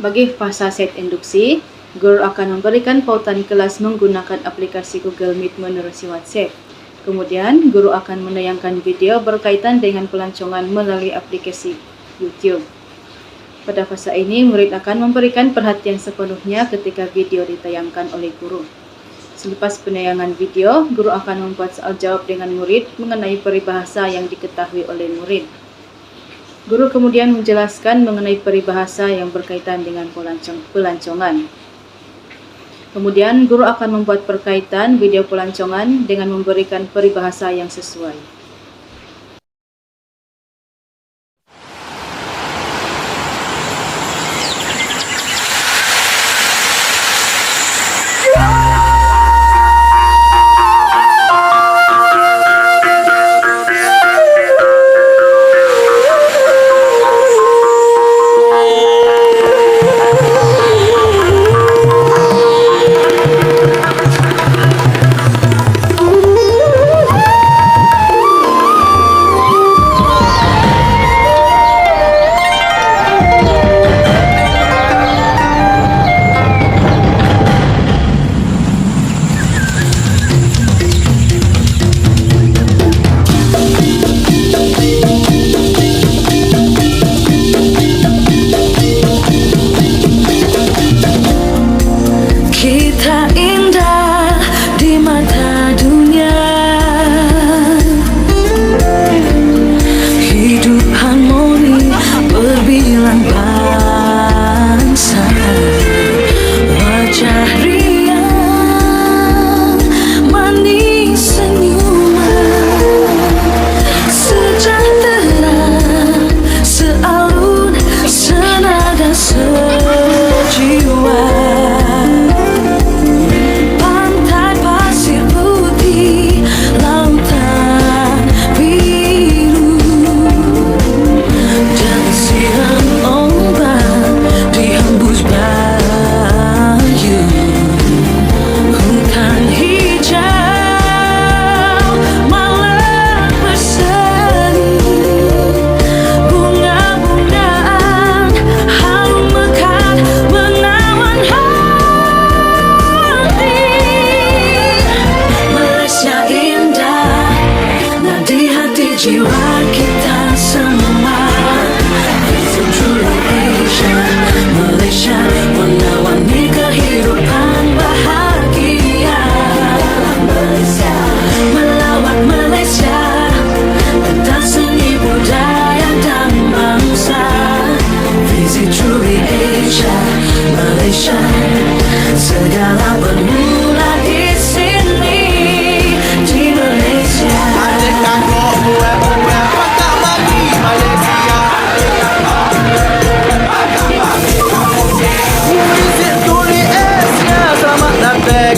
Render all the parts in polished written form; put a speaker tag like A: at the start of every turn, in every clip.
A: Bagi fasa set induksi, guru akan memberikan pautan kelas menggunakan aplikasi Google Meet menerusi WhatsApp. Kemudian, guru akan menayangkan video berkaitan dengan pelancongan melalui aplikasi YouTube. Pada fasa ini, murid akan memberikan perhatian sepenuhnya ketika video ditayangkan oleh guru. Selepas penayangan video, guru akan membuat soal jawab dengan murid mengenai peribahasa yang diketahui oleh murid. Guru kemudian menjelaskan mengenai peribahasa yang berkaitan dengan pelancongan. Kemudian, guru akan membuat perkaitan video pelancongan dengan memberikan peribahasa yang sesuai.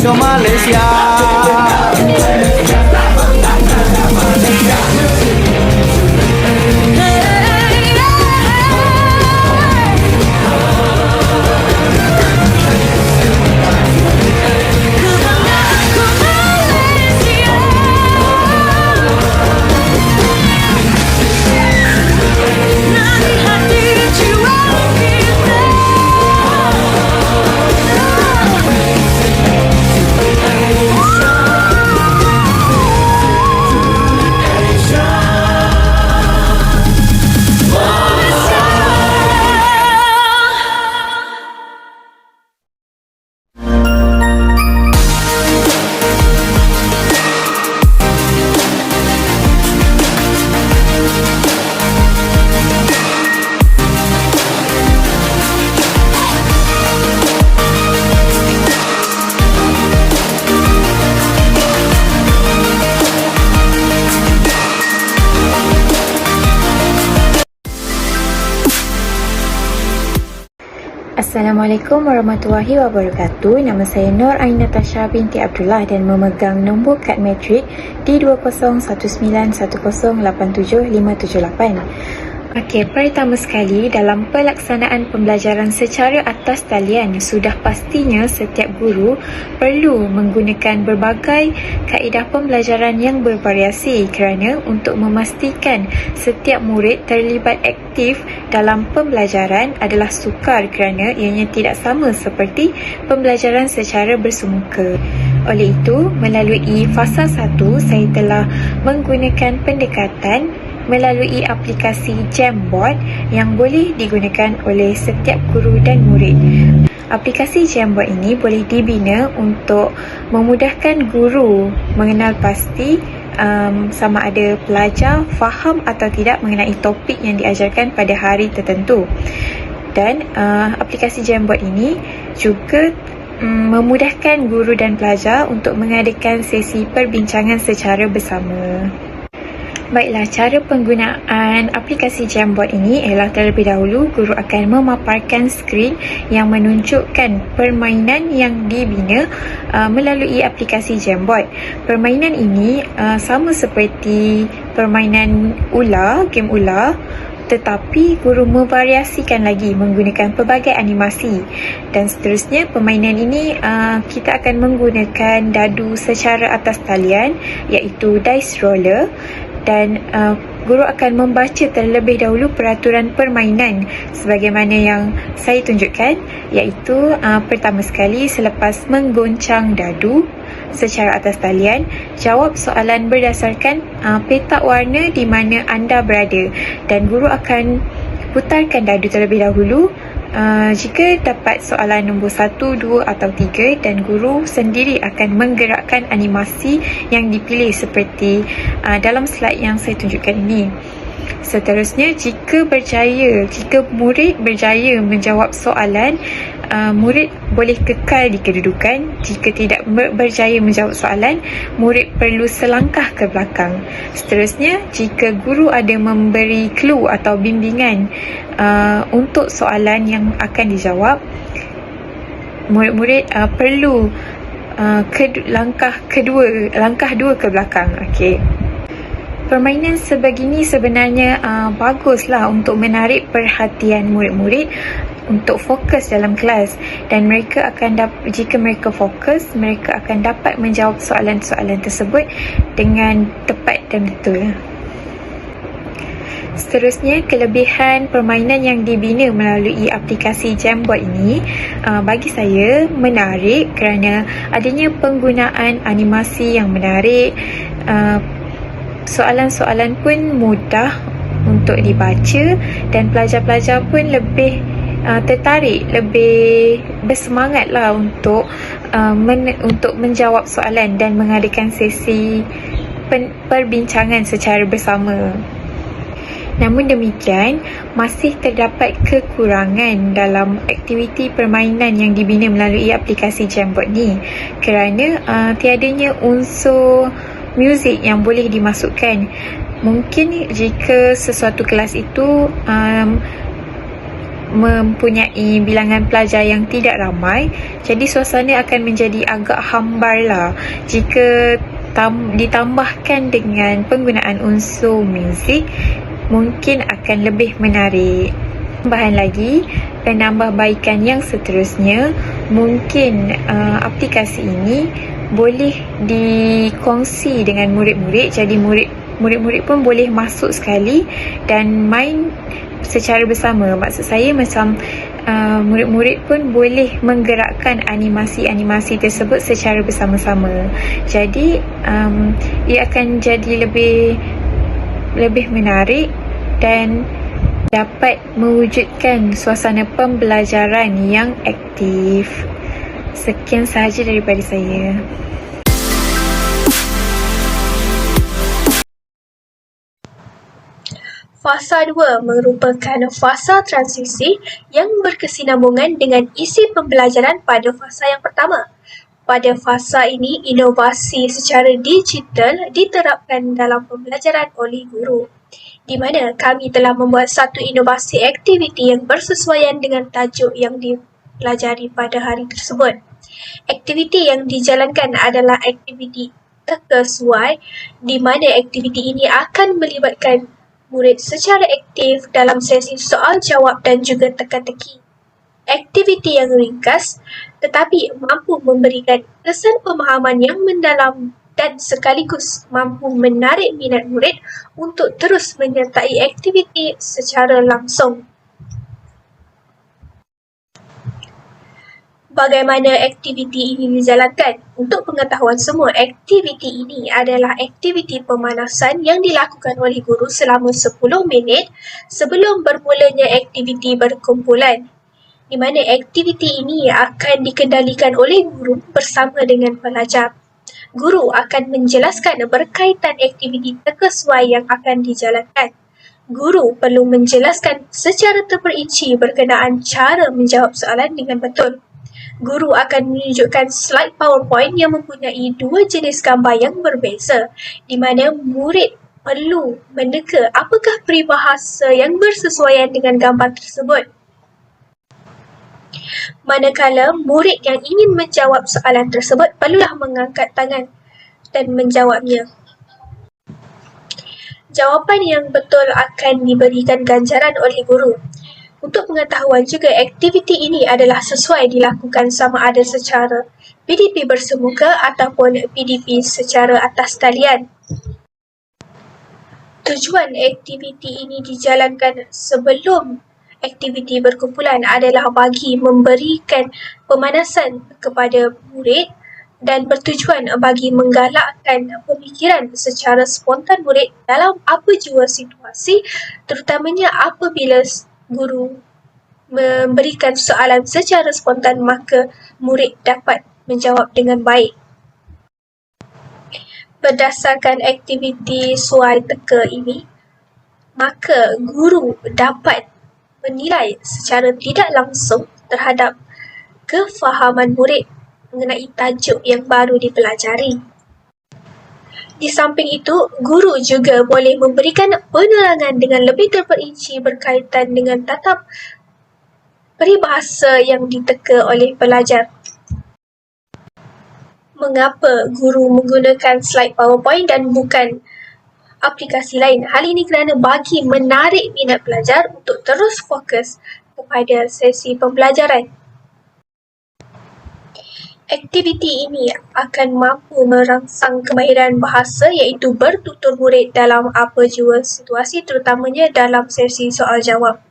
B: ke Malaysia.
C: Assalamualaikum warahmatullahi wabarakatuh. Nama saya Nur Ain Natasha binti Abdullah dan memegang nombor kad matrik D2019108758. Okey, pertama sekali dalam pelaksanaan pembelajaran secara atas talian, sudah pastinya setiap guru perlu menggunakan berbagai kaedah pembelajaran yang bervariasi kerana untuk memastikan setiap murid terlibat aktif dalam pembelajaran adalah sukar kerana ianya tidak sama seperti pembelajaran secara bersemuka. Oleh itu, melalui fasa 1, saya telah menggunakan pendekatan melalui aplikasi Jamboard yang boleh digunakan oleh setiap guru dan murid. Aplikasi Jamboard ini boleh dibina untuk memudahkan guru mengenal pasti sama ada pelajar faham atau tidak mengenai topik yang diajarkan pada hari tertentu. Dan aplikasi Jamboard ini juga memudahkan guru dan pelajar untuk mengadakan sesi perbincangan secara bersama. Baiklah, cara penggunaan aplikasi Jamboard ini ialah terlebih dahulu guru akan memaparkan skrin yang menunjukkan permainan yang dibina melalui aplikasi Jamboard. Permainan ini sama seperti permainan ular, game ular, tetapi guru memvariasikan lagi menggunakan pelbagai animasi. Dan seterusnya, permainan ini kita akan menggunakan dadu secara atas talian iaitu dice roller. Dan guru akan membaca terlebih dahulu peraturan permainan sebagaimana yang saya tunjukkan, iaitu pertama sekali selepas menggoncang dadu secara atas talian, jawab soalan berdasarkan petak warna di mana anda berada, dan guru akan putarkan dadu terlebih dahulu. Jika dapat soalan nombor 1, 2 atau 3, dan guru sendiri akan menggerakkan animasi yang dipilih seperti dalam slide yang saya tunjukkan ini. Seterusnya, jika murid berjaya menjawab soalan, murid boleh kekal di kedudukan. Jika tidak berjaya menjawab soalan, murid perlu selangkah ke belakang. Seterusnya, jika guru ada memberi clue atau bimbingan untuk soalan yang akan dijawab, murid-murid perlu langkah dua ke belakang. Okey. Permainan sebegini sebenarnya baguslah untuk menarik perhatian murid-murid untuk fokus dalam kelas, dan jika mereka fokus, mereka akan dapat menjawab soalan-soalan tersebut dengan tepat dan betul. Seterusnya, kelebihan permainan yang dibina melalui aplikasi Jamboard ini bagi saya menarik kerana adanya penggunaan animasi yang menarik. Soalan-soalan pun mudah untuk dibaca, dan pelajar-pelajar pun lebih tertarik, lebih bersemangatlah untuk menjawab soalan dan mengadakan sesi perbincangan secara bersama. Namun demikian, masih terdapat kekurangan dalam aktiviti permainan yang dibina melalui aplikasi Jamboard ni kerana tiadanya unsur muzik yang boleh dimasukkan. Mungkin jika sesuatu kelas itu mempunyai bilangan pelajar yang tidak ramai, jadi suasana akan menjadi agak hambar lah. Jika ditambahkan dengan penggunaan unsur muzik, mungkin akan lebih menarik. Tambahan lagi, penambahbaikan yang seterusnya, mungkin aplikasi ini boleh dikongsi dengan murid-murid, jadi murid-murid pun boleh masuk sekali dan main secara bersama. Maksud saya macam murid-murid pun boleh menggerakkan animasi-animasi tersebut secara bersama-sama. Jadi ia akan jadi lebih menarik dan dapat mewujudkan suasana pembelajaran yang aktif. Sekian sahaja daripada saya.
B: Fasa 2 merupakan fasa transisi yang berkesinambungan dengan isi pembelajaran pada fasa yang pertama. Pada fasa ini, inovasi secara digital diterapkan dalam pembelajaran oleh guru, di mana kami telah membuat satu inovasi aktiviti yang bersesuaian dengan tajuk yang dipelajari pada hari tersebut. Aktiviti yang dijalankan adalah aktiviti teka suai, di mana aktiviti ini akan melibatkan murid secara aktif dalam sesi soal jawab dan juga teka-teki. Aktiviti yang ringkas tetapi mampu memberikan kesan pemahaman yang mendalam dan sekaligus mampu menarik minat murid untuk terus menyertai aktiviti secara langsung. Bagaimana aktiviti ini dijalankan? Untuk pengetahuan semua, aktiviti ini adalah aktiviti pemanasan yang dilakukan oleh guru selama 10 minit sebelum bermulanya aktiviti berkumpulan, di mana aktiviti ini akan dikendalikan oleh guru bersama dengan pelajar. Guru akan menjelaskan berkaitan aktiviti terkesuai yang akan dijalankan. Guru perlu menjelaskan secara terperinci berkenaan cara menjawab soalan dengan betul. Guru akan menunjukkan slide PowerPoint yang mempunyai 2 jenis gambar yang berbeza, di mana murid perlu meneka apakah peribahasa yang bersesuaian dengan gambar tersebut. Manakala murid yang ingin menjawab soalan tersebut perlulah mengangkat tangan dan menjawabnya. Jawapan yang betul akan diberikan ganjaran oleh guru. Untuk pengetahuan juga, aktiviti ini adalah sesuai dilakukan sama ada secara PDP bersemuka ataupun PDP secara atas talian. Tujuan aktiviti ini dijalankan sebelum aktiviti berkumpulan adalah bagi memberikan pemanasan kepada murid dan bertujuan bagi menggalakkan pemikiran secara spontan murid dalam apa jua situasi, terutamanya apabila guru memberikan soalan secara spontan, maka murid dapat menjawab dengan baik. Berdasarkan aktiviti suai teka ini, maka guru dapat menilai secara tidak langsung terhadap kefahaman murid mengenai tajuk yang baru dipelajari. Di samping itu, guru juga boleh memberikan penerangan dengan lebih terperinci berkaitan dengan tatap peribahasa yang diteka oleh pelajar. Mengapa guru menggunakan slide PowerPoint dan bukan aplikasi lain? Hal ini kerana bagi menarik minat pelajar untuk terus fokus kepada sesi pembelajaran. Aktiviti ini akan mampu merangsang kemahiran bahasa iaitu bertutur murid dalam apa jua situasi, terutamanya dalam sesi soal jawab.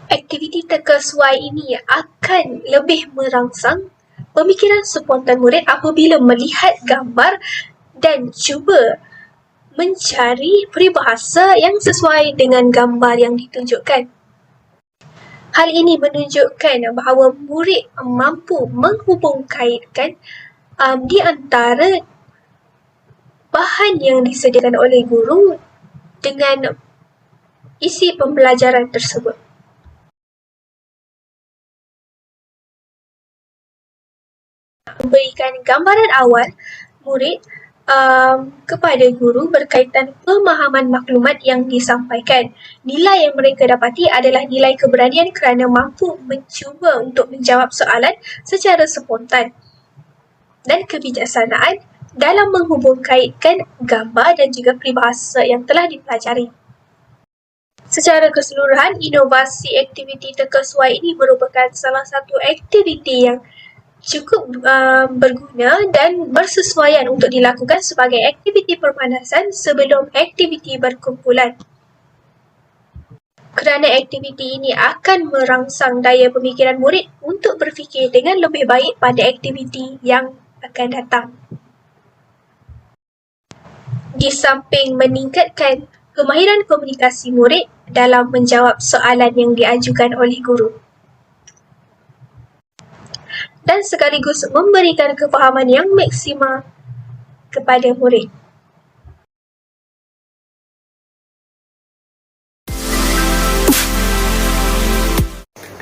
B: Aktiviti terkesuai ini akan lebih merangsang pemikiran spontan murid apabila melihat gambar dan cuba mencari peribahasa yang sesuai dengan gambar yang ditunjukkan. Hal ini menunjukkan bahawa murid mampu menghubungkaitkan di antara bahan yang disediakan oleh guru dengan isi pembelajaran tersebut. Memberikan gambaran awal murid kepada guru berkaitan pemahaman maklumat yang disampaikan. Nilai yang mereka dapati adalah nilai keberanian kerana mampu mencuba untuk menjawab soalan secara spontan dan kebijaksanaan dalam menghubungkaitkan gambar dan juga peribahasa yang telah dipelajari. Secara keseluruhan, inovasi aktiviti terkesuai ini merupakan salah satu aktiviti yang cukup berguna dan bersesuaian untuk dilakukan sebagai aktiviti pemanasan sebelum aktiviti berkumpulan. Kerana aktiviti ini akan merangsang daya pemikiran murid untuk berfikir dengan lebih baik pada aktiviti yang akan datang. Di samping meningkatkan kemahiran komunikasi murid dalam menjawab soalan yang diajukan oleh guru, dan sekaligus memberikan kefahaman yang maksimal kepada murid.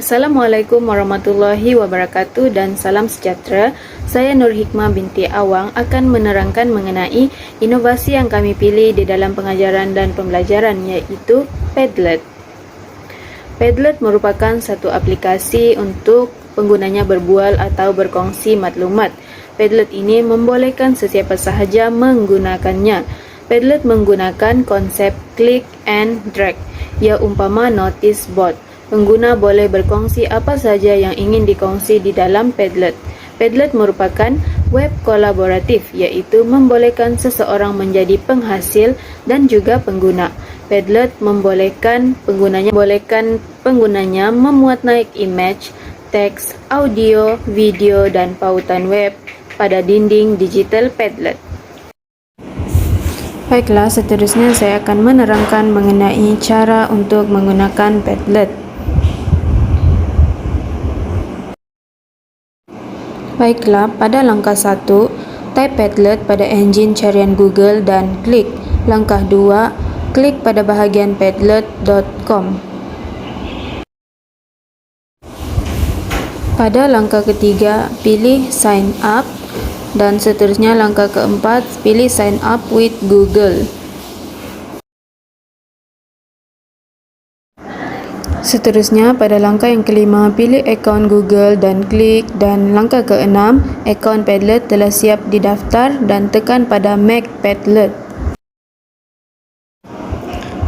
A: Assalamualaikum warahmatullahi wabarakatuh dan salam sejahtera. Saya Nur Hikmah binti Awang akan menerangkan mengenai inovasi yang kami pilih di dalam pengajaran dan pembelajaran, iaitu Padlet. Padlet merupakan satu aplikasi untuk penggunanya berbual atau berkongsi maklumat. Padlet ini membolehkan sesiapa sahaja menggunakannya. Padlet menggunakan konsep click and drag, ia umpama notice board. Pengguna boleh berkongsi apa saja yang ingin dikongsi di dalam Padlet. Padlet merupakan web kolaboratif, iaitu membolehkan seseorang menjadi penghasil dan juga pengguna. Padlet membolehkan penggunanya memuat naik image, teks, audio, video, dan pautan web pada dinding digital Padlet. Baiklah, seterusnya saya akan menerangkan mengenai cara untuk menggunakan Padlet. Baiklah, pada langkah 1, type Padlet pada enjin carian Google dan klik. Langkah 2, klik pada bahagian padlet.com. Pada langkah ketiga, pilih sign up dan seterusnya langkah keempat, pilih sign up with Google. Seterusnya, pada langkah yang kelima, pilih akaun Google dan klik, dan langkah keenam, akaun Padlet telah siap didaftar dan tekan pada Make Padlet.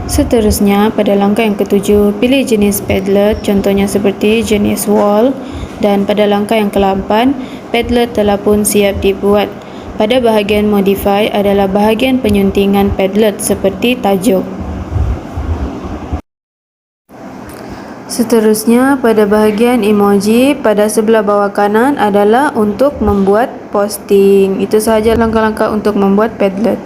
A: Seterusnya, pada langkah yang ketujuh, pilih jenis Padlet, contohnya seperti jenis wall, dan pada langkah yang ke-8, Padlet telah pun siap dibuat. Pada bahagian Modify adalah bahagian penyuntingan Padlet seperti tajuk. Seterusnya, pada bahagian emoji pada sebelah bawah kanan adalah untuk membuat posting. Itu sahaja langkah-langkah untuk membuat Padlet.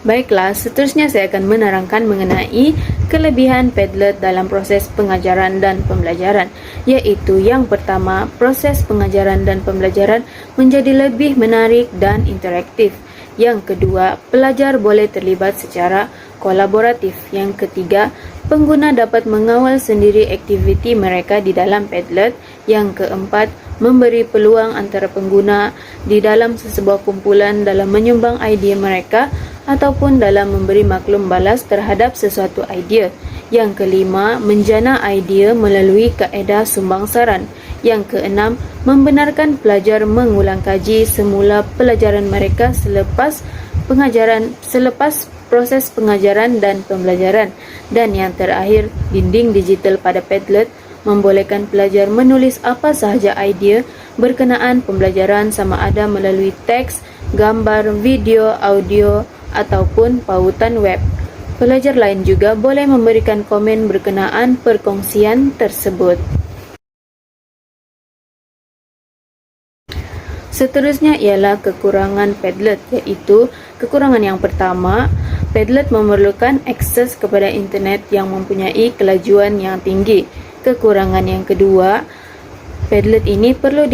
A: Baiklah, seterusnya saya akan menerangkan mengenai kelebihan Padlet dalam proses pengajaran dan pembelajaran, iaitu yang pertama, proses pengajaran dan pembelajaran menjadi lebih menarik dan interaktif. Yang kedua, pelajar boleh terlibat secara kolaboratif. Yang ketiga, pengguna dapat mengawal sendiri aktiviti mereka di dalam Padlet. Yang keempat, memberi peluang antara pengguna di dalam sesebuah kumpulan dalam menyumbang idea mereka ataupun dalam memberi maklum balas terhadap sesuatu idea. Yang kelima, menjana idea melalui kaedah sumbang saran. Yang keenam, membenarkan pelajar mengulang kaji semula pelajaran mereka selepas proses pengajaran dan pembelajaran. Dan yang terakhir, dinding digital pada Padlet membolehkan pelajar menulis apa sahaja idea berkenaan pembelajaran sama ada melalui teks, gambar, video, audio ataupun pautan web. Pelajar lain juga boleh memberikan komen berkenaan perkongsian tersebut. Seterusnya ialah kekurangan Padlet, iaitu kekurangan yang pertama, Padlet memerlukan akses kepada internet yang mempunyai kelajuan yang tinggi. Kekurangan yang kedua, Padlet ini perlu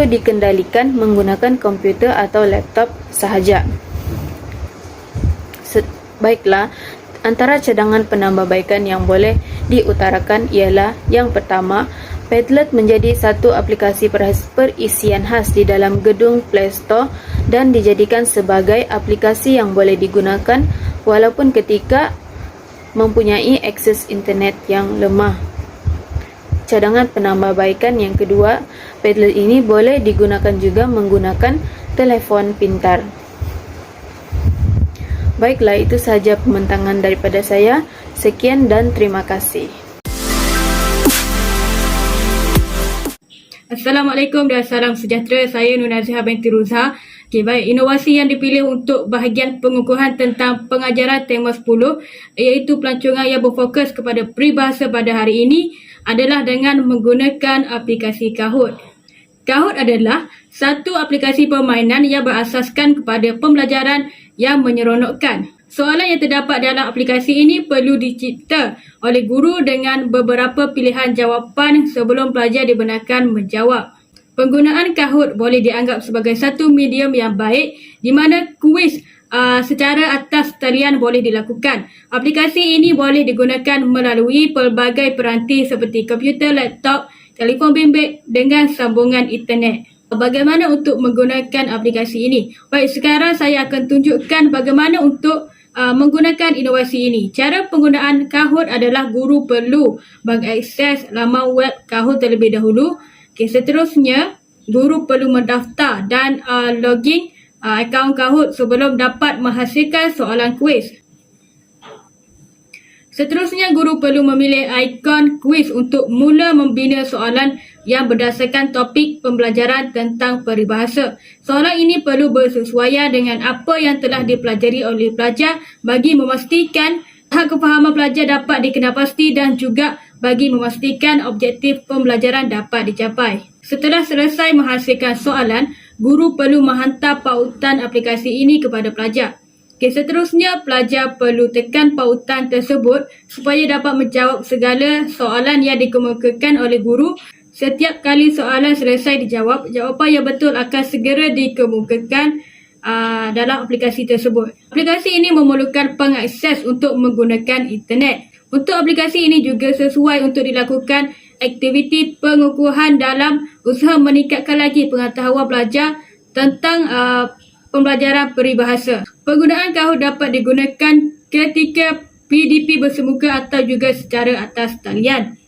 A: dikendalikan menggunakan komputer atau laptop sahaja. Baiklah, antara cadangan penambahbaikan yang boleh diutarakan ialah yang pertama, Padlet menjadi satu aplikasi perisian khas di dalam gedung Play Store dan dijadikan sebagai aplikasi yang boleh digunakan walaupun ketika mempunyai akses internet yang lemah. Cadangan penambahbaikan yang kedua, Padlet ini boleh digunakan juga menggunakan telefon pintar. Baiklah, itu sahaja pembentangan daripada saya. Sekian dan terima kasih.
D: Assalamualaikum dan salam sejahtera. Saya Nur Naziha binti Ruzha. Baik, inovasi yang dipilih untuk bahagian pengukuhan tentang pengajaran tema 10 iaitu pelancongan yang berfokus kepada peribahasa pada hari ini adalah dengan menggunakan aplikasi Kahoot. Kahoot adalah satu aplikasi permainan yang berasaskan kepada pembelajaran yang menyeronokkan. Soalan yang terdapat dalam aplikasi ini perlu dicipta oleh guru dengan beberapa pilihan jawapan sebelum pelajar dibenarkan menjawab. Penggunaan Kahoot boleh dianggap sebagai satu medium yang baik di mana kuis secara atas talian boleh dilakukan. Aplikasi ini boleh digunakan melalui pelbagai peranti seperti komputer, laptop, telefon bimbit dengan sambungan internet. Bagaimana untuk menggunakan aplikasi ini? Baik, sekarang saya akan tunjukkan bagaimana untuk menggunakan inovasi ini. Cara penggunaan Kahoot adalah guru perlu mengakses laman web Kahoot terlebih dahulu. Seterusnya, guru perlu mendaftar dan login akaun Kahoot sebelum dapat menghasilkan soalan kuis. Seterusnya, guru perlu memilih ikon kuis untuk mula membina soalan yang berdasarkan topik pembelajaran tentang peribahasa. Soalan ini perlu bersesuaian dengan apa yang telah dipelajari oleh pelajar bagi memastikan tahap kefahaman pelajar dapat dikenal pasti dan juga bagi memastikan objektif pembelajaran dapat dicapai. Setelah selesai menghasilkan soalan, guru perlu menghantar pautan aplikasi ini kepada pelajar. Seterusnya, pelajar perlu tekan pautan tersebut supaya dapat menjawab segala soalan yang dikemukakan oleh guru. Setiap kali soalan selesai dijawab, jawapan yang betul akan segera dikemukakan dalam aplikasi tersebut. Aplikasi ini memerlukan pengakses untuk menggunakan internet. Untuk aplikasi ini juga sesuai untuk dilakukan aktiviti pengukuhan dalam usaha meningkatkan lagi pengetahuan pelajar tentang pembelajaran peribahasa. Penggunaan Kahoot dapat digunakan ketika PDP bersemuka atau juga secara atas talian.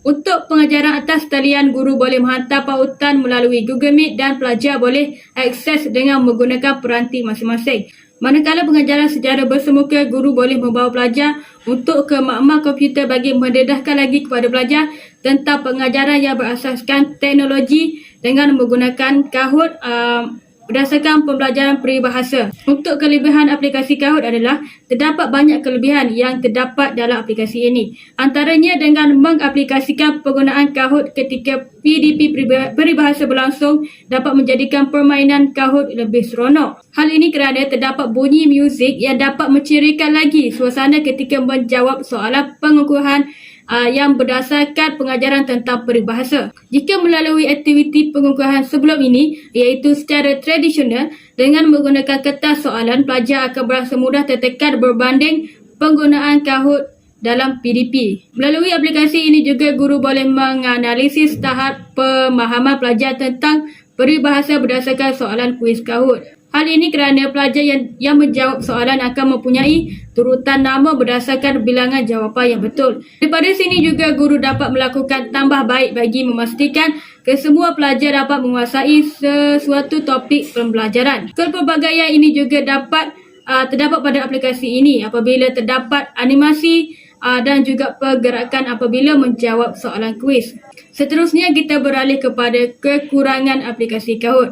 D: Untuk pengajaran atas talian, guru boleh menghantar pautan melalui Google Meet dan pelajar boleh akses dengan menggunakan peranti masing-masing. Manakala pengajaran secara bersemuka, guru boleh membawa pelajar untuk ke makmal komputer bagi mendedahkan lagi kepada pelajar tentang pengajaran yang berasaskan teknologi dengan menggunakan Kahoot berdasarkan pembelajaran peribahasa. Untuk kelebihan aplikasi Kahoot adalah terdapat banyak kelebihan yang terdapat dalam aplikasi ini. Antaranya dengan mengaplikasikan penggunaan Kahoot ketika PDP peribahasa berlangsung dapat menjadikan permainan Kahoot lebih seronok. Hal ini kerana terdapat bunyi muzik yang dapat menceriakan lagi suasana ketika menjawab soalan pengukuhan yang berdasarkan pengajaran tentang peribahasa. Jika melalui aktiviti pengukuhan sebelum ini, iaitu secara tradisional, dengan menggunakan kertas soalan, pelajar akan berasa mudah tertekan berbanding penggunaan Kahoot dalam PDP. Melalui aplikasi ini juga guru boleh menganalisis tahap pemahaman pelajar tentang peribahasa berdasarkan soalan kuis Kahoot. Hal ini kerana pelajar yang menjawab soalan akan mempunyai turutan nama berdasarkan bilangan jawapan yang betul. Daripada sini juga guru dapat melakukan tambah baik bagi memastikan kesemua pelajar dapat menguasai sesuatu topik pembelajaran. Kepelbagaian ini juga dapat terdapat pada aplikasi ini apabila terdapat animasi dan juga pergerakan apabila menjawab soalan kuis. Seterusnya, kita beralih kepada kekurangan aplikasi Kahoot.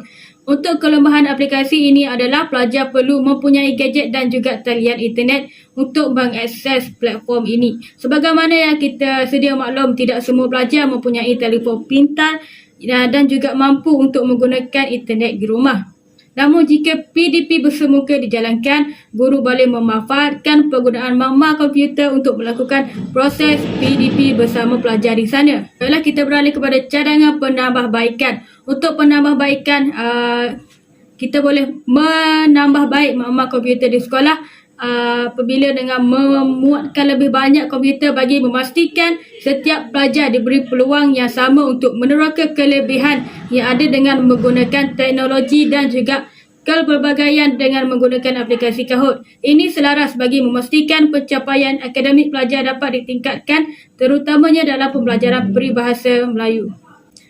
D: Untuk kelemahan aplikasi ini adalah pelajar perlu mempunyai gadget dan juga talian internet untuk mengakses platform ini. Sebagaimana yang kita sedia maklum, tidak semua pelajar mempunyai telefon pintar dan juga mampu untuk menggunakan internet di rumah. Namun jika PDP bersemuka dijalankan, guru boleh memanfaatkan penggunaan makmal komputer untuk melakukan proses PDP bersama pelajar di sana. Baiklah, kita beralih kepada cadangan penambahbaikan. Untuk penambahbaikan, kita boleh menambah baik makmal komputer di sekolah apabila dengan memuatkan lebih banyak komputer bagi memastikan setiap pelajar diberi peluang yang sama untuk meneroka kelebihan yang ada dengan menggunakan teknologi dan juga kepelbagaian dengan menggunakan aplikasi Kahoot. Ini selaras bagi memastikan pencapaian akademik pelajar dapat ditingkatkan, terutamanya dalam pembelajaran peribahasa Melayu.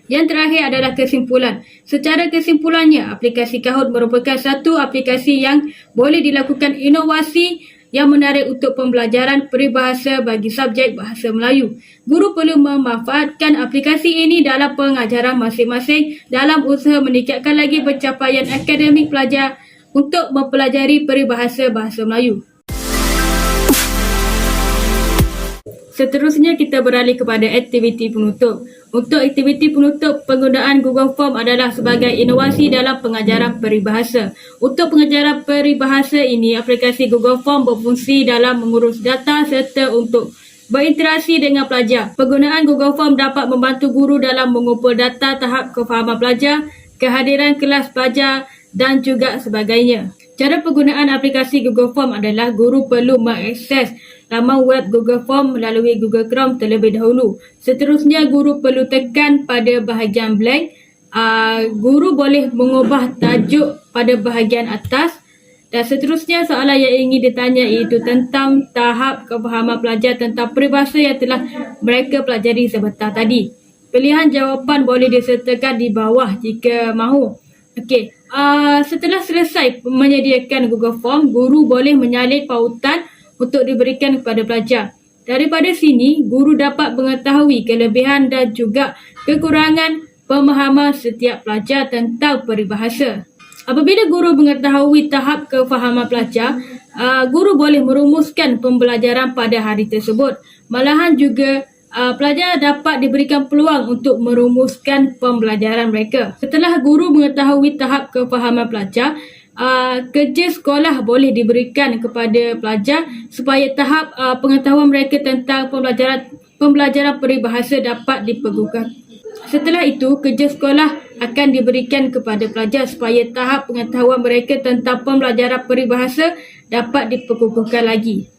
D: Yang terakhir adalah kesimpulan. Secara kesimpulannya, aplikasi Kahoot merupakan satu aplikasi yang boleh dilakukan inovasi yang menarik untuk pembelajaran peribahasa bagi subjek bahasa Melayu. Guru perlu memanfaatkan aplikasi ini dalam pengajaran masing-masing dalam usaha meningkatkan lagi pencapaian akademik pelajar untuk mempelajari peribahasa bahasa Melayu. Seterusnya, kita beralih kepada aktiviti penutup. Untuk aktiviti penutup, penggunaan Google Form adalah sebagai inovasi dalam pengajaran peribahasa. Untuk pengajaran peribahasa ini, aplikasi Google Form berfungsi dalam mengurus data serta untuk berinteraksi dengan pelajar. Penggunaan Google Form dapat membantu guru dalam mengumpul data tahap kefahaman pelajar, kehadiran kelas pelajar dan juga sebagainya. Cara penggunaan aplikasi Google Form adalah guru perlu mengakses laman web Google Form melalui Google Chrome terlebih dahulu. Seterusnya, guru perlu tekan pada bahagian blank. Guru boleh mengubah tajuk pada bahagian atas. Dan seterusnya, soalan yang ingin ditanya iaitu tentang tahap kefahaman pelajar tentang peribahasa yang telah mereka pelajari sebentar tadi. Pilihan jawapan boleh disertakan di bawah jika mahu. Okey, setelah selesai menyediakan Google Form, guru boleh menyalin pautan untuk diberikan kepada pelajar. Daripada sini, guru dapat mengetahui kelebihan dan juga kekurangan pemahaman setiap pelajar tentang peribahasa. Apabila guru mengetahui tahap kefahaman pelajar, guru boleh merumuskan pembelajaran pada hari tersebut. Malahan juga pelajar dapat diberikan peluang untuk merumuskan pembelajaran mereka. Setelah guru mengetahui tahap kefahaman pelajar, kerja sekolah boleh diberikan kepada pelajar supaya tahap pengetahuan mereka tentang pembelajaran peribahasa dapat dipeguhkan. Setelah itu, kerja sekolah akan diberikan kepada pelajar supaya tahap pengetahuan mereka tentang pembelajaran peribahasa dapat diperkukuhkan lagi.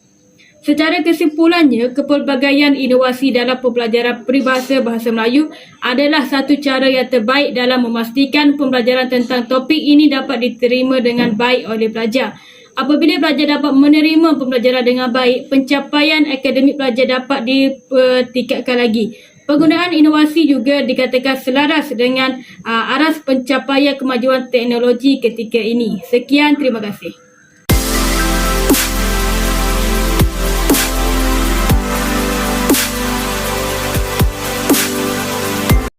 D: Secara kesimpulannya, kepelbagaian inovasi dalam pembelajaran peribahasa bahasa Melayu adalah satu cara yang terbaik dalam memastikan pembelajaran tentang topik ini dapat diterima dengan baik oleh pelajar. Apabila pelajar dapat menerima pembelajaran dengan baik, pencapaian akademik pelajar dapat ditingkatkan lagi. Penggunaan inovasi juga dikatakan selaras dengan aras pencapaian kemajuan teknologi ketika ini. Sekian, terima kasih.